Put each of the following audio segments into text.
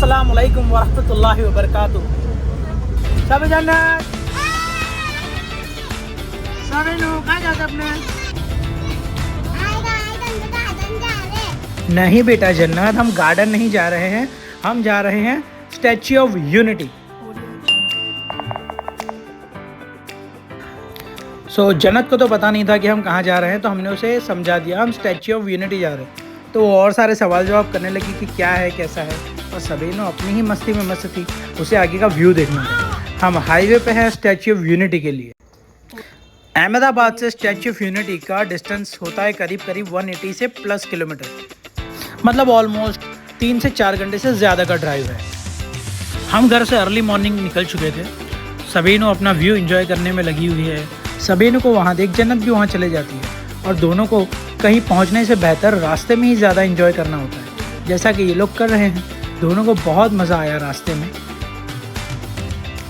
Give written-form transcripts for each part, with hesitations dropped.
अस्सलामुअलैकुम वरहमतुल्लाहि वबरकातुह। सब जन्नत सब कहाँ जाते अपने? नहीं बेटा जन्नत, हम गार्डन नहीं जा रहे हैं, हम जा रहे हैं स्टैच्यू ऑफ यूनिटी। जन्नत को तो पता नहीं था कि हम कहाँ जा रहे हैं, तो हमने उसे समझा दिया हम स्टैच्यू ऑफ यूनिटी जा रहे हैं। तो वो और सारे सवाल जवाब करने लगी कि क्या है कैसा है, और सबीनो अपनी ही मस्ती में मस्त थी, उसे आगे का व्यू देखना था। हम हाईवे पे हैं स्टैच्यू ऑफ यूनिटी के लिए। अहमदाबाद से स्टैच्यू ऑफ यूनिटी का डिस्टेंस होता है करीब 180 से प्लस किलोमीटर, मतलब ऑलमोस्ट 3 से 4 घंटे से ज़्यादा का ड्राइव है। हम घर से अर्ली मॉर्निंग निकल चुके थे। सबीनो अपना व्यू एंजॉय करने में लगी हुई है। सबीनो को वहाँ देख जन्नत भी वहाँ चले जाती है, और दोनों को कहीं पहुँचने से बेहतर रास्ते में ही ज़्यादा एंजॉय करना होता है, जैसा कि ये लोग कर रहे हैं। दोनों को बहुत मज़ा आया रास्ते में।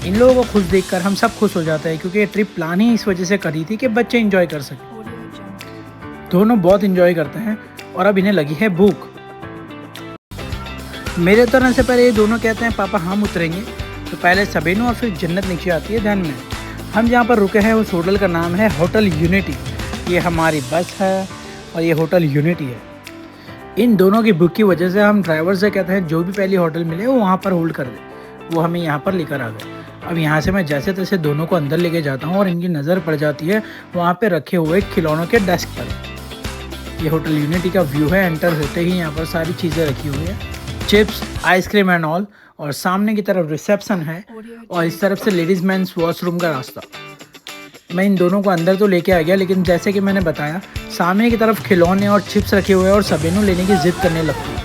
इन लोगों को खुश देखकर हम सब खुश हो जाते हैं, क्योंकि ये ट्रिप प्लान ही इस वजह से करी थी कि बच्चे एंजॉय कर सकें। दोनों बहुत एंजॉय करते हैं और अब इन्हें लगी है भूख। मेरे उतरने से पहले ये दोनों कहते हैं पापा हम उतरेंगे, तो पहले सबीनो और फिर जन्नत नीचे आती है ध्यान में। हम जहाँ पर रुके हैं उस होटल का नाम है होटल यूनिटी। ये हमारी बस है और ये होटल यूनिटी है। इन दोनों की बुक की वजह से हम ड्राइवर से कहते हैं जो भी पहली होटल मिले वो वहाँ पर होल्ड कर दे। वो हमें यहाँ पर लेकर आ गए। अब यहाँ से मैं जैसे तैसे दोनों को अंदर लेके जाता हूँ और इनकी नज़र पड़ जाती है वहाँ पे रखे हुए खिलौनों के डेस्क पर। ये होटल यूनिटी का व्यू है। एंटर होते ही यहाँ पर सारी चीज़ें रखी हुई है, चिप्स, आइसक्रीम एंड ऑल। और सामने की तरफ रिसेप्शन है और इस तरफ से लेडीज़ मेंस वॉशरूम का रास्ता। मैं इन दोनों को अंदर तो लेके आ गया, लेकिन जैसे कि मैंने बताया सामने की तरफ खिलौने और चिप्स रखे हुए हैं और सबीनो लेने की जिद करने लगती है।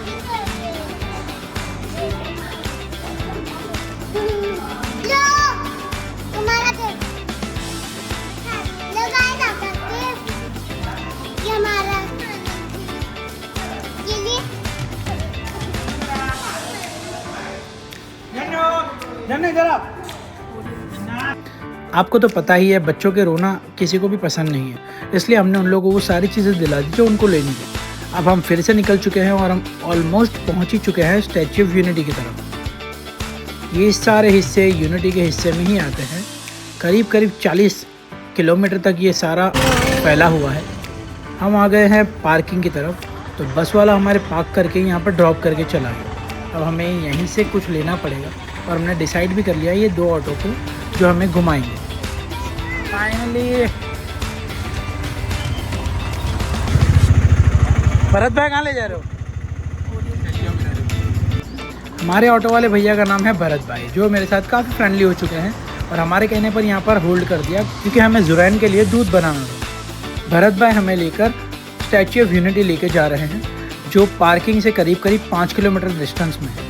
आपको तो पता ही है बच्चों के रोना किसी को भी पसंद नहीं है, इसलिए हमने उन लोगों को वो सारी चीज़ें दिला दी जो उनको लेनी थी। अब हम फिर से निकल चुके हैं और हम ऑलमोस्ट पहुंच ही चुके हैं स्टैच्यू ऑफ यूनिटी की तरफ। ये सारे हिस्से यूनिटी के हिस्से में ही आते हैं। करीब 40 किलोमीटर तक ये सारा फैला हुआ है। हम आ गए हैं पार्किंग की तरफ, तो बस वाला हमारे पार्क करके यहाँ पर ड्रॉप करके चला गया। अब हमें यहीं से कुछ लेना पड़ेगा, और हमने डिसाइड भी कर लिया ये 2 ऑटो को जो हमें घुमाएंगे। फाइनली भरत भाई कहाँ ले जा रहे हो? हमारे ऑटो वाले भैया का नाम है भरत भाई, जो मेरे साथ काफ़ी फ्रेंडली हो चुके हैं और हमारे कहने पर यहाँ पर होल्ड कर दिया, क्योंकि हमें जुरैन के लिए दूध बनाना था। भरत भाई हमें लेकर स्टैच्यू ऑफ यूनिटी लेके जा रहे हैं, जो पार्किंग से करीब 5 किलोमीटर डिस्टेंस में है।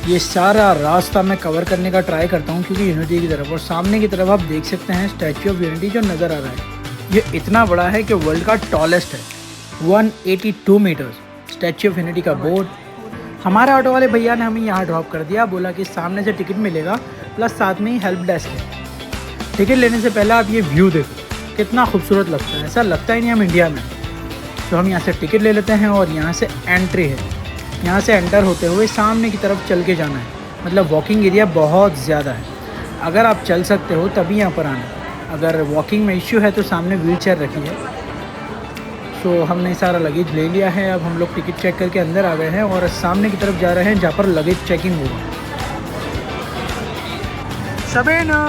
ये सारा रास्ता मैं कवर करने का ट्राई करता हूँ, क्योंकि यूनिटी की तरफ, और सामने की तरफ आप देख सकते हैं स्टैच्यू ऑफ यूनिटी जो नज़र आ रहा है। ये इतना बड़ा है कि वर्ल्ड का टॉलेस्ट है, 182 मीटर्स। स्टैच्यू ऑफ यूनिटी का बोर्ड। हमारे ऑटो वाले भैया ने हमें यहाँ ड्रॉप कर दिया, बोला कि सामने से टिकट मिलेगा, प्लस साथ में ही हेल्प डेस्क है। टिकट लेने से पहले आप ये व्यू देखो कितना खूबसूरत लगता है, ऐसा लगता ही नहीं हम इंडिया में। तो हम यहाँ से टिकट ले लेते हैं और यहाँ से एंट्री है। यहाँ से एंटर होते हुए सामने की तरफ चल के जाना है, मतलब वॉकिंग एरिया बहुत ज़्यादा है। अगर आप चल सकते हो तभी यहाँ पर आना, अगर वॉकिंग में इश्यू है तो सामने व्हील चेयर रखी है। सो हमने सारा लगेज ले लिया है। अब हम लोग टिकट चेक करके अंदर आ गए हैं और सामने की तरफ जा रहे हैं जहाँ पर लगेज चेकिंग होगा। सबीनो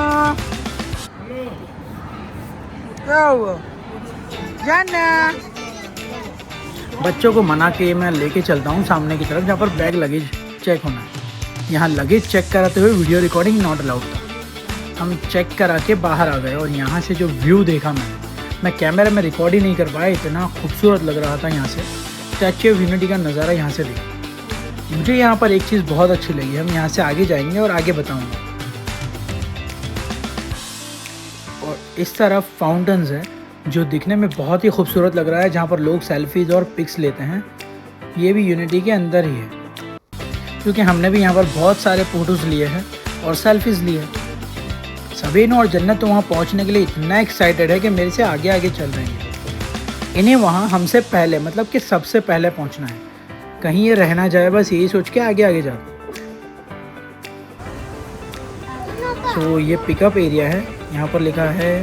क्या हुआ? जाना बच्चों को मना के मैं लेके चलता हूँ सामने की तरफ, जहाँ पर बैग लगेज चेक होना है। यहाँ लगेज चेक कराते हुए वीडियो रिकॉर्डिंग नॉट अलाउड था। हम चेक करा के बाहर आ गए और यहाँ से जो व्यू देखा मैं कैमरे में रिकॉर्ड ही नहीं कर पाया, इतना खूबसूरत लग रहा था। यहाँ से स्टैच्यू ऑफ यूनिटी का नज़ारा यहाँ से देखा। मुझे यहाँ पर एक चीज़ बहुत अच्छी लगी, हम यहाँ से आगे जाएंगे और आगे बताऊँगा। और इस तरफ फाउंटेन्स है जो दिखने में बहुत ही खूबसूरत लग रहा है, जहाँ पर लोग सेल्फीज़ और पिक्स लेते हैं। ये भी यूनिटी के अंदर ही है, क्योंकि हमने भी यहाँ पर बहुत सारे फ़ोटोज़ लिए हैं और सेल्फीज़ लिए। सबीनो और जन्नत तो वहाँ पहुँचने के लिए इतना एक्साइटेड है कि मेरे से आगे आगे चल रहे हैं। इन्हें वहाँ हमसे पहले, मतलब कि सबसे पहले पहुँचना है, कहीं ये रह ना जाए, बस यही सोच के आगे आगे जाते। सो ये पिकअप एरिया है, यहाँ पर लिखा है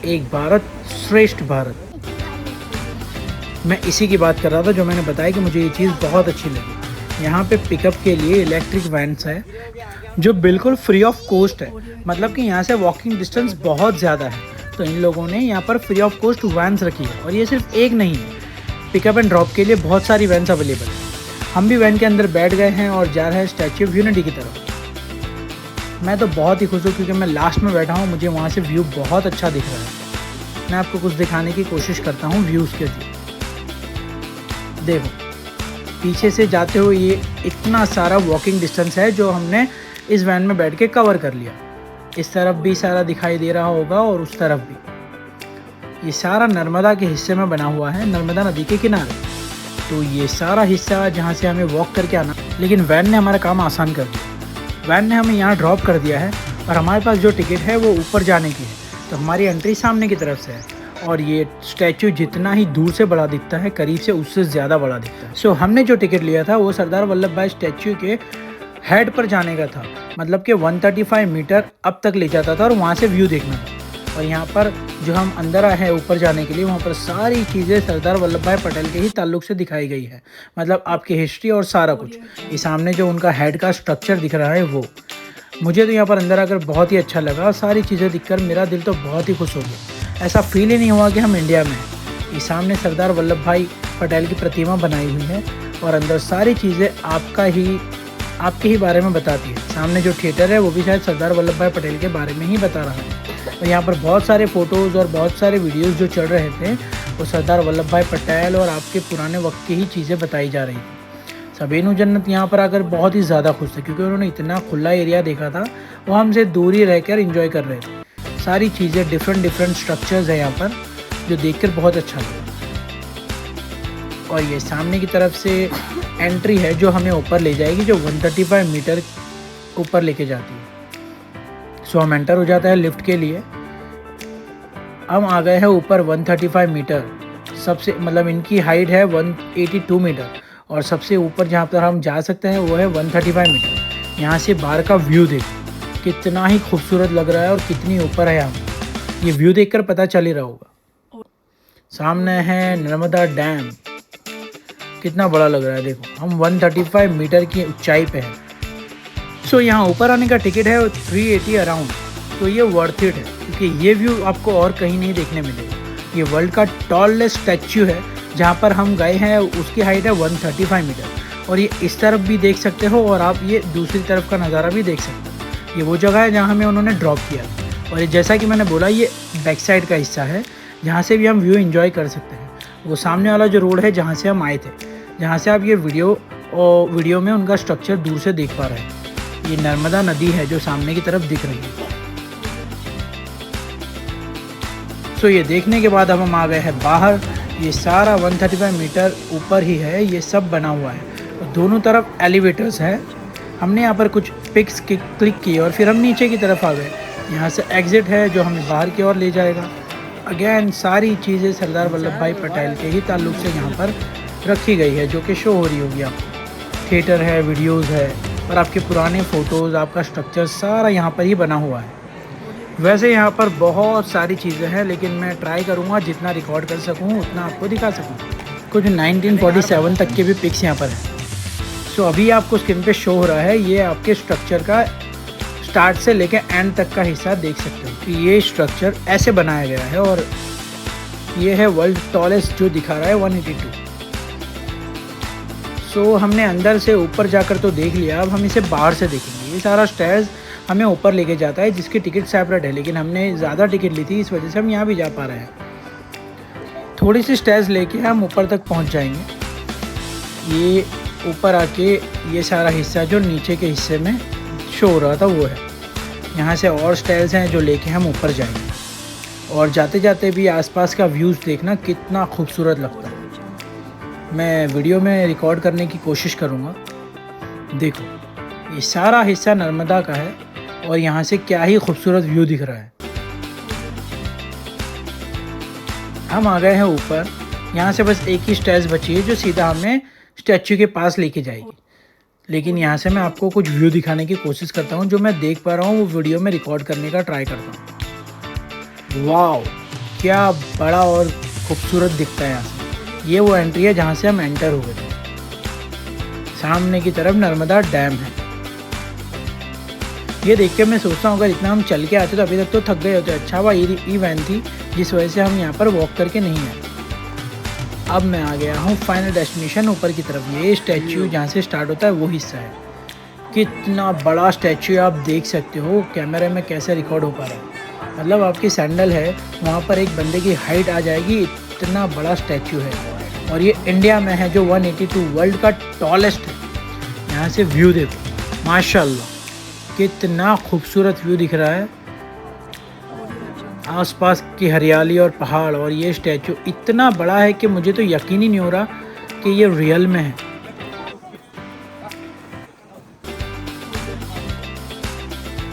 एक भारत श्रेष्ठ भारत। मैं इसी की बात कर रहा था जो मैंने बताया कि मुझे ये चीज़ बहुत अच्छी लगी। यहाँ पे पिकअप के लिए इलेक्ट्रिक वैन्स है जो बिल्कुल फ्री ऑफ कॉस्ट है, मतलब कि यहाँ से वॉकिंग डिस्टेंस बहुत ज़्यादा है, तो इन लोगों ने यहाँ पर फ्री ऑफ कॉस्ट वैन्स रखी है। और ये सिर्फ एक नहीं है, पिकअप एंड ड्रॉप के लिए बहुत सारी वैन्स अवेलेबल है। हम भी वैन के अंदर बैठ गए हैं और जा रहे हैं स्टैच्यू ऑफ यूनिटी की तरफ। मैं तो बहुत ही खुश हूँ क्योंकि मैं लास्ट में बैठा हूँ, मुझे वहाँ से व्यू बहुत अच्छा दिख रहा है। मैं आपको कुछ दिखाने की कोशिश करता हूँ व्यूज़ के लिए। देखो पीछे से जाते हुए ये इतना सारा वॉकिंग डिस्टेंस है जो हमने इस वैन में बैठ के कवर कर लिया। इस तरफ भी सारा दिखाई दे रहा होगा और उस तरफ भी। ये सारा नर्मदा के हिस्से में बना हुआ है, नर्मदा नदी के किनारे। तो ये सारा हिस्सा जहाँ से हमें वॉक करके आना, लेकिन वैन ने हमारा काम आसान कर दिया। वैन ने हमें यहाँ ड्रॉप कर दिया है और हमारे पास जो टिकट है वो ऊपर जाने की है, तो हमारी एंट्री सामने की तरफ से है। और ये स्टैचू जितना ही दूर से बड़ा दिखता है, करीब से उससे ज़्यादा बड़ा दिखता है। सो हमने जो टिकट लिया था वो सरदार वल्लभ भाई स्टैचू के हेड पर जाने का था, मतलब कि 135 मीटर अब तक ले जाता था और वहाँ से व्यू देखना था। और यहाँ पर जो हम अंदर आए हैं ऊपर जाने के लिए, वहाँ पर सारी चीज़ें सरदार वल्लभ भाई पटेल के ही ताल्लुक से दिखाई गई है, मतलब आपकी हिस्ट्री और सारा कुछ। ये सामने जो उनका हेड का स्ट्रक्चर दिख रहा है वो, मुझे तो यहाँ पर अंदर आकर बहुत ही अच्छा लगा। सारी चीज़ें दिखकर मेरा दिल तो बहुत ही खुश हो गया। ऐसा फील ही नहीं हुआ कि हम इंडिया में हैं। ये सामने सरदार वल्लभ भाई पटेल की प्रतिमा बनाई हुई है और अंदर सारी चीज़ें आपके ही बारे में बताती है। सामने जो थिएटर है वो भी शायद सरदार वल्लभ भाई पटेल के बारे में ही बता रहा है। और यहाँ पर बहुत सारे फ़ोटोज़ और बहुत सारे वीडियोज़ जो चल रहे थे वो सरदार वल्लभ भाई पटेल और आपके पुराने वक्त की ही चीज़ें बताई जा रही थी। सबीनु जन्नत यहाँ पर आकर बहुत ही ज़्यादा खुश थे क्योंकि उन्होंने इतना खुला एरिया देखा था, वो हमसे दूर ही रहकर एंजॉय कर रहे थे। सारी चीज़ें डिफरेंट स्ट्रक्चर्स हैं यहाँ पर जो देखकर बहुत अच्छा लगा। और ये सामने की तरफ से एंट्री है जो हमें ऊपर ले जाएगी, जो 135 मीटर ऊपर लेके जाती है। सो हम एंटर हो जाता है लिफ्ट के लिए। हम आ गए हैं ऊपर 135 मीटर, सबसे मतलब इनकी हाइट है 182 मीटर और सबसे ऊपर जहाँ पर हम जा सकते हैं वो है 135 मीटर। यहाँ से बाहर का व्यू देखो कितना ही खूबसूरत लग रहा है और कितनी ऊपर है यहाँ। ये व्यू देखकर पता चल ही रहा होगा। सामने है नर्मदा डैम, कितना बड़ा लग रहा है। देखो हम 135 मीटर की ऊंचाई पे हैं। सो यहाँ ऊपर आने का टिकट है 380 अराउंड, तो ये वर्थ इट है क्योंकि ये व्यू आपको और कहीं नहीं देखने मिलेगा। ये वर्ल्ड का टॉलेस्ट स्टैच्यू है जहाँ पर हम गए हैं, उसकी हाइट है 135 मीटर। और ये इस तरफ भी देख सकते हो और आप ये दूसरी तरफ का नज़ारा भी देख सकते हो। ये वो जगह है जहाँ हमें उन्होंने ड्रॉप किया और ये जैसा कि मैंने बोला ये बैक साइड का हिस्सा है जहाँ से भी हम व्यू एंजॉय कर सकते हैं। वो सामने वाला जो रोड है जहाँ से हम आए थे, जहाँ से आप ये वीडियो में उनका स्ट्रक्चर दूर से देख पा रहे हैं। ये नर्मदा नदी है जो सामने की तरफ दिख रही है। सो ये देखने के बाद अब हम आ गए हैं बाहर। ये सारा 135 मीटर ऊपर ही है, ये सब बना हुआ है और दोनों तरफ एलिवेटर्स है। हमने यहाँ पर कुछ पिक्स क्लिक की और फिर हम नीचे की तरफ आ गए। यहाँ से एग्ज़िट है जो हमें बाहर की ओर ले जाएगा। अगेन सारी चीज़ें सरदार वल्लभ भाई पटेल के ही ताल्लुक से यहाँ पर रखी गई है जो कि शो हो रही होगी आपको। थिएटर है, वीडियोज़ है और आपके पुराने फ़ोटोज़, आपका स्ट्रक्चर सारा यहाँ पर ही बना हुआ है। वैसे यहाँ पर बहुत सारी चीज़ें हैं लेकिन मैं ट्राई करूँगा जितना रिकॉर्ड कर सकूँ उतना आपको दिखा सकूँ। कुछ 1947 तक के भी पिक्स यहाँ पर हैं। सो अभी आपको स्क्रीन पे शो हो रहा है, ये आपके स्ट्रक्चर का स्टार्ट से लेकर एंड तक का हिस्सा देख सकते हो कि ये स्ट्रक्चर ऐसे बनाया गया है और ये है वर्ल्ड टॉलेस्ट जो दिखा रहा है 182। सो हमने अंदर से ऊपर जाकर तो देख लिया, अब हम इसे बाहर से देखेंगे। ये सारा स्टेयर्स हमें ऊपर लेके जाता है जिसकी टिकट सेपरेट है, लेकिन हमने ज़्यादा टिकट ली थी इस वजह से हम यहाँ भी जा पा रहे हैं। थोड़ी सी स्टेयर्स लेके हम ऊपर तक पहुँच जाएंगे। ये ऊपर आके ये सारा हिस्सा जो नीचे के हिस्से में शो हो रहा था वो है। यहाँ से और स्टेयर्स हैं जो लेके हम ऊपर जाएंगे और जाते जाते भी आसपास का व्यूज़ देखना कितना खूबसूरत लगता है। मैं वीडियो में रिकॉर्ड करने की कोशिश करूँगा। देखो ये सारा हिस्सा नर्मदा का है और यहाँ से क्या ही खूबसूरत व्यू दिख रहा है। हम आ गए हैं ऊपर। यहाँ से बस एक ही स्टेयर्स बची है जो सीधा हमें स्टैच्यू के पास लेके जाएगी। लेकिन यहाँ से मैं आपको कुछ व्यू दिखाने की कोशिश करता हूँ। जो मैं देख पा रहा हूँ वो वीडियो में रिकॉर्ड करने का ट्राई करता हूँ। वाओ, क्या बड़ा और खूबसूरत दिखता है यहाँ से। ये वो एंट्री है जहाँ से हम एंटर हुए थे। सामने की तरफ नर्मदा डैम है। ये देख के मैं सोचता हूँ अगर इतना हम चल के आते तो अभी तक तो थक गए होते। अच्छा हुआ ई वैन थी जिस वजह से हम यहाँ पर वॉक करके नहीं आए। अब मैं आ गया हूँ फाइनल डेस्टिनेशन ऊपर की तरफ। ये स्टैच्यू जहाँ से स्टार्ट होता है वो हिस्सा है। कितना बड़ा स्टैच्यू आप देख सकते हो। कैमरे में कैसे रिकॉर्ड हो पा रहा है, मतलब आपकी सैंडल है वहाँ पर एक बंदे की हाइट आ जाएगी, इतना बड़ा स्टैच्यू है। और ये इंडिया में है जो 182 वर्ल्ड का टॉलेस्ट है। यहाँ से व्यू देखो, माशाल्लाह कितना खूबसूरत व्यू दिख रहा है। आसपास की हरियाली और पहाड़, और ये स्टैचू इतना बड़ा है कि मुझे तो यकीन ही नहीं हो रहा कि ये रियल में है।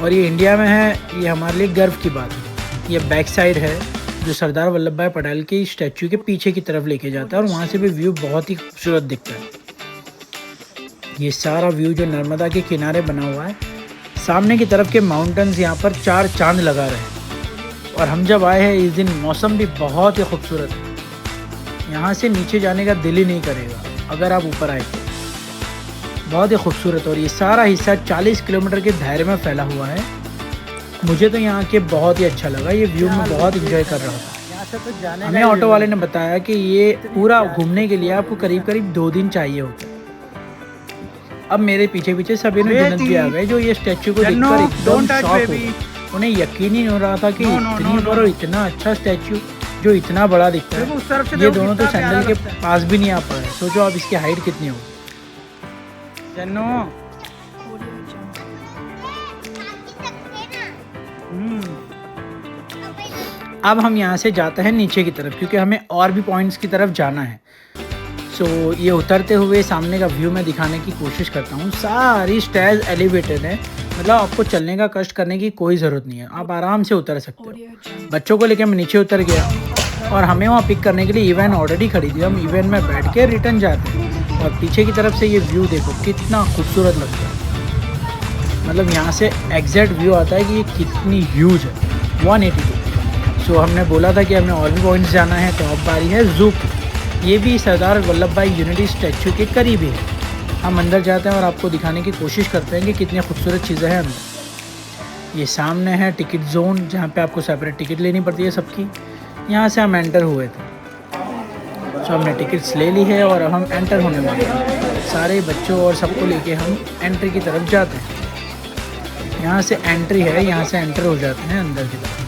और ये इंडिया में है, ये हमारे लिए गर्व की बात है। ये बैक साइड है जो सरदार वल्लभ भाई पटेल के स्टैचू के पीछे की तरफ लेके जाता है, और वहाँ से भी व्यू बहुत ही खूबसूरत दिखता है। ये सारा व्यू जो नर्मदा के किनारे बना हुआ है, सामने की तरफ के माउंटेन्स यहाँ पर 4 चांद लगा रहे हैं। और हम जब आए हैं इस दिन मौसम भी बहुत ही खूबसूरत है। यहाँ से नीचे जाने का दिल ही नहीं करेगा अगर आप ऊपर आए तो। बहुत ही खूबसूरत। और ये सारा हिस्सा 40 किलोमीटर के दायरे में फैला हुआ है। मुझे तो यहाँ के बहुत ही अच्छा लगा। ये व्यू मैं बहुत इंजॉय कर रहा था। हमें ऑटो वाले ने बताया कि ये पूरा घूमने के लिए आपको करीब करीब 2 दिन चाहिए होता है। अब मेरे पीछे पीछे सभी जन्नत भी आ गए जो ये स्टैचू को देखकर एकदम शॉक हो। उन्हें यकीन ही नहीं हो रहा था कि इतनी बड़ा और इतना अच्छा स्टैचू जो इतना बड़ा दिखता है। ये दोनों तो सैंडल के पास भी नहीं आ पाए। सोचो आप इसकी हाइट कितनी हो। अब हम यहाँ से जाते हैं नीचे की तरफ क्योंकि हमें और भी पॉइंट्स की तरफ जाना है। सो ये उतरते हुए सामने का व्यू मैं दिखाने की कोशिश करता हूँ। सारी स्टेयर्स एलिवेटेड है, मतलब आपको चलने का कष्ट करने की कोई ज़रूरत नहीं है, आप आराम से उतर सकते हो। बच्चों को लेकर मैं नीचे उतर गया और हमें वहाँ पिक करने के लिए इवेन ऑलरेडी खड़ी थी। हम इवेन में बैठ के रिटर्न जाते हैं। और पीछे की तरफ से ये व्यू देखो कितना खूबसूरत लगता है। मतलब यहाँ से एग्जैक्ट व्यू आता है कि ये कितनी ह्यूज है, 182। सो हमने बोला था कि हमें और भी पॉइंट्स जाना है, तो अब बारी है जू की। ये भी सरदार वल्लभ भाई यूनिटी स्टैचू के करीब ही है। हम अंदर जाते हैं और आपको दिखाने की कोशिश करते हैं कि कितनी खूबसूरत चीज़ें हैं अंदर। ये सामने है टिकट जोन जहाँ पे आपको सेपरेट टिकट लेनी पड़ती है सबकी। यहाँ से हम एंटर हुए थे, सो हमने टिकट्स ले ली है और अब हम एंटर होने वाले हैं। सारे बच्चों और सबको लेके हम एंट्री की तरफ जाते हैं। यहाँ से एंट्री है, यहाँ से एंटर हो जाते हैं अंदर की तरफ।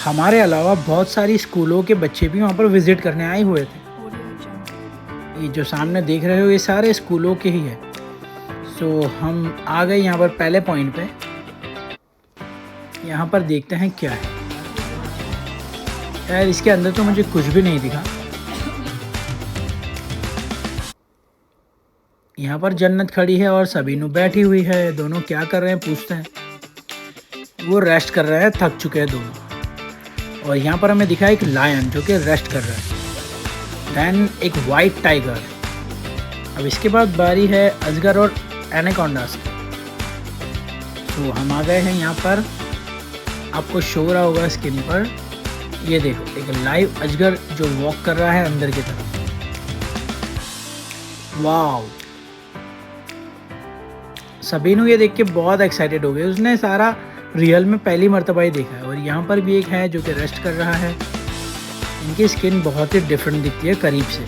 हमारे अलावा बहुत सारी स्कूलों के बच्चे भी वहाँ पर विज़िट करने आए हुए थे। ये जो सामने देख रहे हो ये सारे स्कूलों के ही है। सो हम आ गए यहाँ पर पहले पॉइंट पे। यहाँ पर देखते हैं क्या है। यार इसके अंदर तो मुझे कुछ भी नहीं दिखा। यहाँ पर जन्नत खड़ी है और सबीनू बैठी हुई है। दोनों क्या कर रहे हैं पूछते हैं। वो रेस्ट कर रहे हैं, थक चुके हैं दोनों। और यहाँ पर हमें दिखा एक लायन जो कि रेस्ट कर रहा है, दैन एक वाइट टाइगर। अब इसके बाद बारी है अजगर और एनाकोंडास की। तो हम आ गए हैं यहाँ पर। आपको शो रहा होगा स्क्रीन पर, ये देखो एक लाइव अजगर जो वॉक कर रहा है अंदर की तरफ। वाव, सबीनू ये देख के बहुत एक्साइटेड हो गए। उसने सारा रियल में पहली मर्तबा ही देखा है। और यहाँ पर भी एक है जो कि रेस्ट कर रहा है। इनकी स्किन बहुत ही डिफरेंट दिखती है करीब से।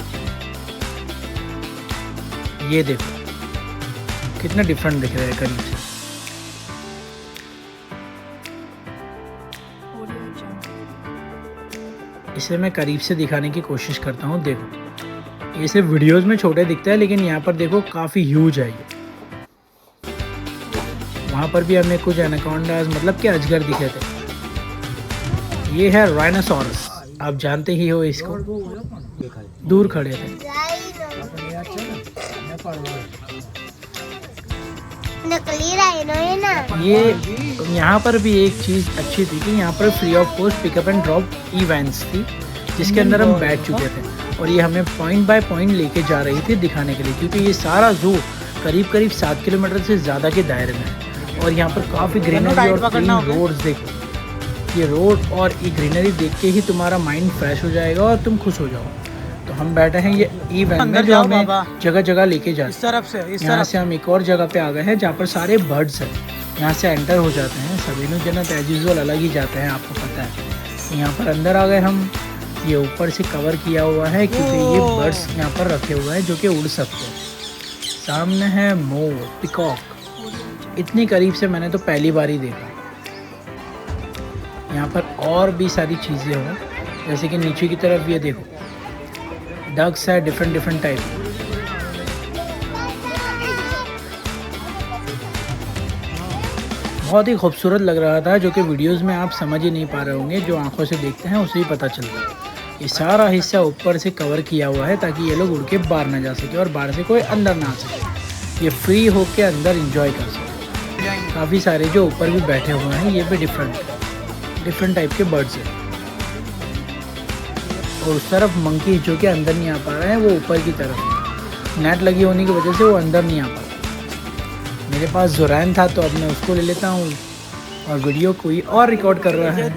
ये देखो कितना डिफरेंट दिख रहा है करीब से। इसे मैं करीब से दिखाने की कोशिश करता हूँ। देखो ये सिर्फ वीडियोस में छोटे दिखते हैं, लेकिन यहाँ पर देखो काफ़ी ह्यूज है ये। वहाँ पर भी हमें कुछ एनाकोंडास मतलब कि अजगर दिखे थे। ये है राइनोसोरस, आप जानते ही हो इसको, दूर खड़े थे। नकली राइनो है ना। ये यहाँ पर भी एक चीज़ अच्छी थी कि यहाँ पर free of cost pickup and drop events थी, जिसके अंदर हम बैठ चुके थे। और ये हमें पॉइंट बाय पॉइंट लेके जा रही थी दिखाने के लिए, क्योंकि ये सारा जू करीब करीब 7 किलोमीटर से ज़्यादा के दायरे में है। और यहाँ पर काफ़ी ग्रीनरी और क्लीन रोड्स देखो। ये रोड और ये ग्रीनरी देख के ही तुम्हारा माइंड फ्रेश हो जाएगा और तुम खुश हो जाओ। तो हम बैठे हैं ये ई-वैन में जो हमें जगह जगह लेके जाते हैं। इस तरफ से यहाँ से हम एक और जगह पे आ गए हैं जहाँ पर सारे बर्ड्स हैं। यहाँ से एंटर हो जाते हैं। सबीनो जन्नत एज यूजुअल अलग ही जाते हैं, आपको पता है। यहाँ पर अंदर आ गए हम। ये ऊपर से कवर किया हुआ है क्योंकि ये बर्ड्स यहाँ पर रखे हुए हैं जो कि उड़ सकते हैं। सामने है मोर, पिकॉक। इतनी करीब से मैंने तो पहली बार ही देखा। यहाँ पर और भी सारी चीज़ें हैं, जैसे कि नीचे की तरफ ये देखो, डक्स है डिफरेंट टाइप। बहुत ही खूबसूरत लग रहा था, जो कि वीडियोस में आप समझ ही नहीं पा रहे होंगे। जो आंखों से देखते हैं उसे ही पता चलता है। ये सारा हिस्सा ऊपर से कवर किया हुआ है ताकि ये लोग उड़ के बाहर ना जा सके और बाहर से कोई अंदर ना आ सके। ये फ्री होके अंदर एंजॉय कर सके। काफ़ी सारे जो ऊपर भी बैठे हुए हैं, ये भी डिफरेंट टाइप के बर्ड्स हैं। और उस तरफ मंकी जो कि अंदर नहीं आ पा रहा है, वो ऊपर की तरफ नेट लगी होने की वजह से वो अंदर नहीं आ पा रहा। मेरे पास ज़ुरैन था तो अब मैं उसको ले लेता हूँ और वीडियो कोई और रिकॉर्ड कर रहा है।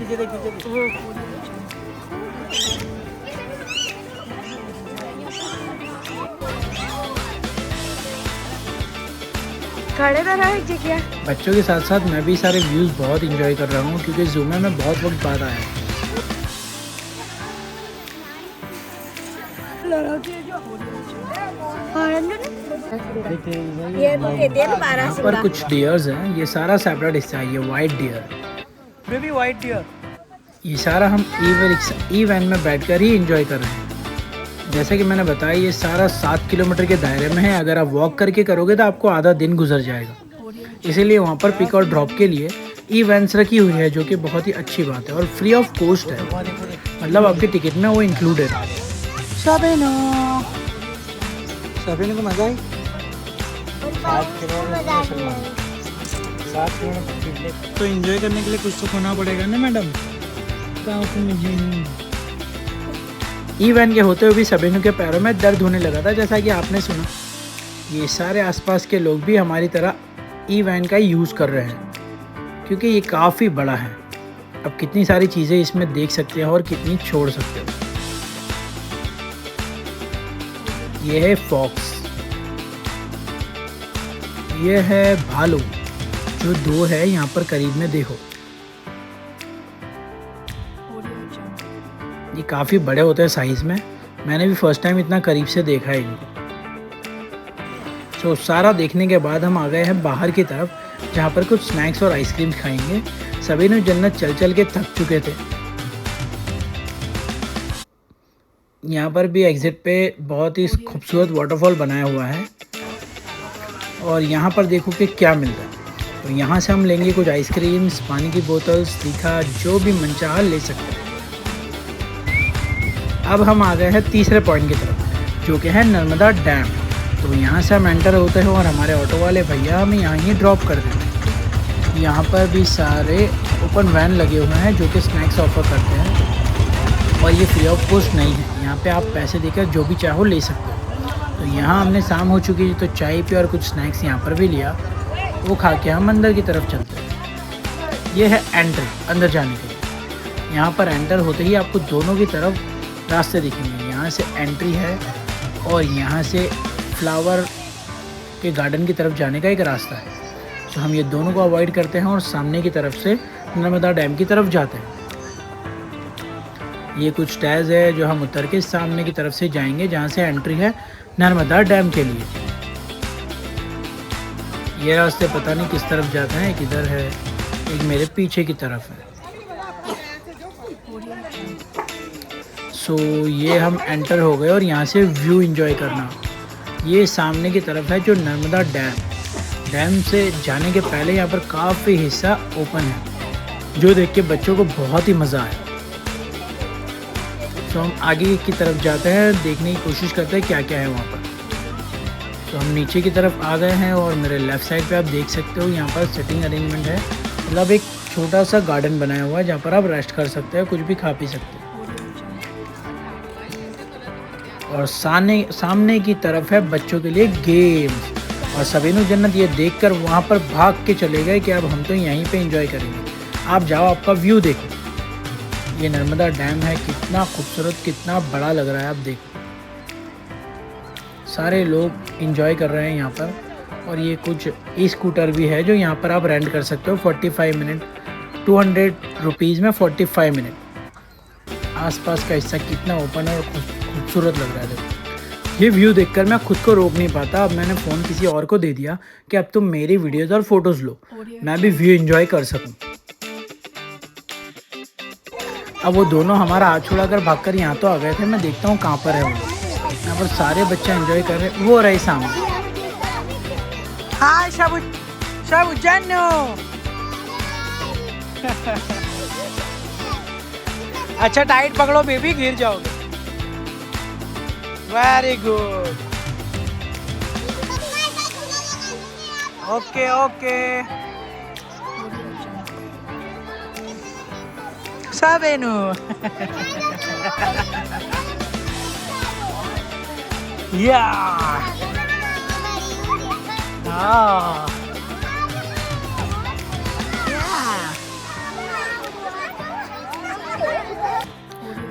खड़े तो रहे क्या? बच्चों के साथ साथ मैं भी सारे व्यूज़ बहुत इंजॉय कर रहा हूँ क्योंकि ज़ू में मैं बहुत वक्त बाद आया हूँ। यहाँ पर कुछ डियर्स हैं। ये सारा सेपरेट हिस्सा है। ये वाइट डियर, ये सारा हम ई-वैन में बैठकर ही एंजॉय कर रहे हैं। जैसे कि मैंने बताया, ये सारा 7 किलोमीटर के दायरे में है। अगर आप वॉक करके करोगे तो आपको आधा दिन गुजर जाएगा। इसीलिए वहाँ पर पिक और ड्रॉप के लिए ई-वैन्स रखी हुई है, जो कि बहुत ही अच्छी बात है और फ्री ऑफ कॉस्ट है। मतलब आपके टिकट में वो इंक्लूडेड है। सबीनो को मजा आई। 7 किलोमीटर तो एंजॉय करने के लिए कुछ तो खोना पड़ेगा ना मैडम। ई-वैन के होते हुए भी सबीनो के पैरों में दर्द होने लगा था, जैसा कि आपने सुना। ये सारे आसपास के लोग भी हमारी तरह ई-वैन का यूज़ कर रहे हैं क्योंकि ये काफ़ी बड़ा है। अब कितनी सारी चीज़ें इसमें देख सकते हैं और कितनी छोड़ सकते हो। ये है फॉक्स, ये है भालू, जो 2 है यहाँ पर करीब में देखो। ये काफ़ी बड़े होते हैं साइज़ में। मैंने भी फर्स्ट टाइम इतना करीब से देखा है इनको। तो सारा देखने के बाद हम आ गए हैं बाहर की तरफ, जहाँ पर कुछ स्नैक्स और आइसक्रीम खाएंगे। सबीनो जन्नत चल के थक चुके थे। यहाँ पर भी एग्ज़िट पे बहुत ही खूबसूरत वाटरफॉल बनाया हुआ है और यहाँ पर देखो कि क्या मिलता है। तो यहाँ से हम लेंगे कुछ आइसक्रीम्स, पानी की बोतल्स, तीखा, जो भी मनचाहा ले सकते हैं। अब हम आ गए हैं तीसरे पॉइंट की तरफ, जो कि है नर्मदा डैम। तो यहाँ से हम एंटर होते हैं और हमारे ऑटो वाले भैया हमें यहाँ ही ड्रॉप कर देते हैं। यहाँ पर भी सारे ओपन वैन लगे हुए हैं जो कि स्नैक्स ऑफर करते हैं और ये फ्री ऑफ कॉस्ट नहीं है। यहाँ पे आप पैसे देकर जो भी चाहो ले सकते हो। तो यहाँ हमने शाम हो चुकी थी तो चाय पी और कुछ स्नैक्स यहाँ पर भी लिया। वो खा के हम अंदर की तरफ चलते हैं। ये है एंट्री अंदर जाने के लिए। यहाँ पर एंटर होते ही आपको दोनों की तरफ रास्ते दिखेंगे। यहाँ से एंट्री है और यहाँ से फ्लावर के गार्डन की तरफ जाने का एक रास्ता है। तो हम ये दोनों को अवॉइड करते हैं और सामने की तरफ से नर्मदा डैम की तरफ जाते हैं। ये कुछ स्टेज है जो हम उतर के सामने की तरफ से जाएंगे, जहाँ से एंट्री है नर्मदा डैम के लिए। ये रास्ते पता नहीं किस तरफ जाते हैं, एक इधर है, एक मेरे पीछे की तरफ है। सो ये हम एंटर हो गए और यहाँ से व्यू एंजॉय करना। ये सामने की तरफ है जो नर्मदा डैम से जाने के पहले यहाँ पर काफ़ी हिस्सा ओपन है, जो देख के बच्चों को बहुत ही मज़ा आया। तो हम आगे की तरफ जाते हैं, देखने की कोशिश करते हैं क्या क्या है वहाँ पर। तो हम नीचे की तरफ आ गए हैं और मेरे लेफ़्ट साइड पे आप देख सकते हो यहाँ पर सिटिंग अरेंजमेंट है। मतलब एक छोटा सा गार्डन बनाया हुआ है जहाँ पर आप रेस्ट कर सकते हैं, कुछ भी खा पी सकते हैं। और सामने की तरफ है बच्चों के लिए गेम्स और सबीनो जन्नत ये देखकर वहाँ पर भाग के चले गए कि अब हम तो यहीं पे एंजॉय करेंगे। आप जाओ, आपका व्यू देखो। ये नर्मदा डैम है, कितना खूबसूरत, कितना बड़ा लग रहा है। आप देखो, सारे लोग एंजॉय कर रहे हैं यहाँ पर। और ये कुछ ई स्कूटर भी है जो यहाँ पर आप रेंट कर सकते हो 45 मिनट, 200 रुपीज़ में 45 मिनट। आसपास का हिस्सा कितना ओपन और खूबसूरत लग रहा है। देखो, ये व्यू देखकर मैं खुद को रोक नहीं पाता। अब मैंने फ़ोन किसी और को दे दिया कि अब तुम मेरी वीडियोज़ और फोटोज़ लो, मैं भी व्यू एंजॉय कर सकूं। अब वो दोनों हमारा हाथ छोड़ाकर भागकर यहाँ तो आ गए थे। मैं देखता हूँ कहाँ पर है वो। यहाँ पर सारे बच्चे एंजॉय कर रहे हैं। वो रहे सामने। हाय शाबुजानो। अच्छा टाइट पकड़ो बेबी, गिर जाओगे। Very good. ओके ओके सबेनु। या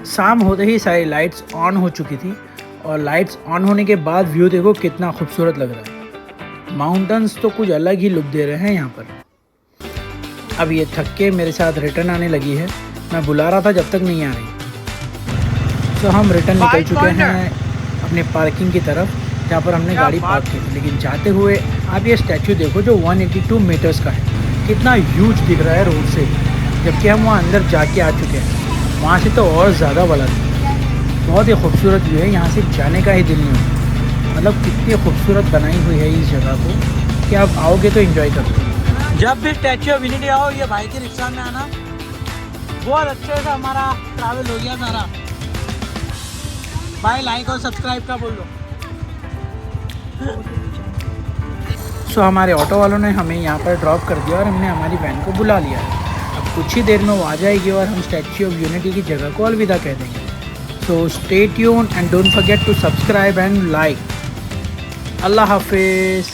शाम होते ही सारी लाइट्स ऑन हो चुकी थी और लाइट्स ऑन होने के बाद व्यू देखो कितना खूबसूरत लग रहा है। माउंटेन्स तो कुछ अलग ही लुक दे रहे हैं यहाँ पर। अब ये थक के मेरे साथ रिटर्न आने लगी है। मैं बुला रहा था जब तक नहीं आ रही, तो हम रिटर्न निकल चुके हैं अपने पार्किंग की तरफ जहाँ पर हमने गाड़ी पार्क की थी। लेकिन जाते हुए आप ये स्टैचू देखो जो 182 मीटर्स का है। कितना ह्यूज दिख रहा है रोड से, जबकि हम वहाँ अंदर जाके आ चुके हैं। वहाँ से तो और ज़्यादा बड़ा था। बहुत ही खूबसूरत व्यू है, यहाँ से जाने का ही दिल नहीं होता। मतलब कितनी खूबसूरत बनाई हुई है इस जगह को कि आप आओगे तो एंजॉय करो। जब भी स्टैचू ऑफ यूनिटी आओ, ये भाई के रिक्शा में आना। बहुत अच्छे से हमारा ट्रैवल हो गया सारा। भाई लाइक और सब्सक्राइब का बोल दो। सो हमारे ऑटो वालों ने हमें यहाँ पर ड्रॉप कर दिया और हमने हमारी वैन को बुला लिया है। अब कुछ ही देर में वो आ जाएगी और हम स्टैचू ऑफ यूनिटी की जगह को अलविदा कह देंगे। So stay tuned and don't forget to subscribe and like. अल्लाह हाफिज़।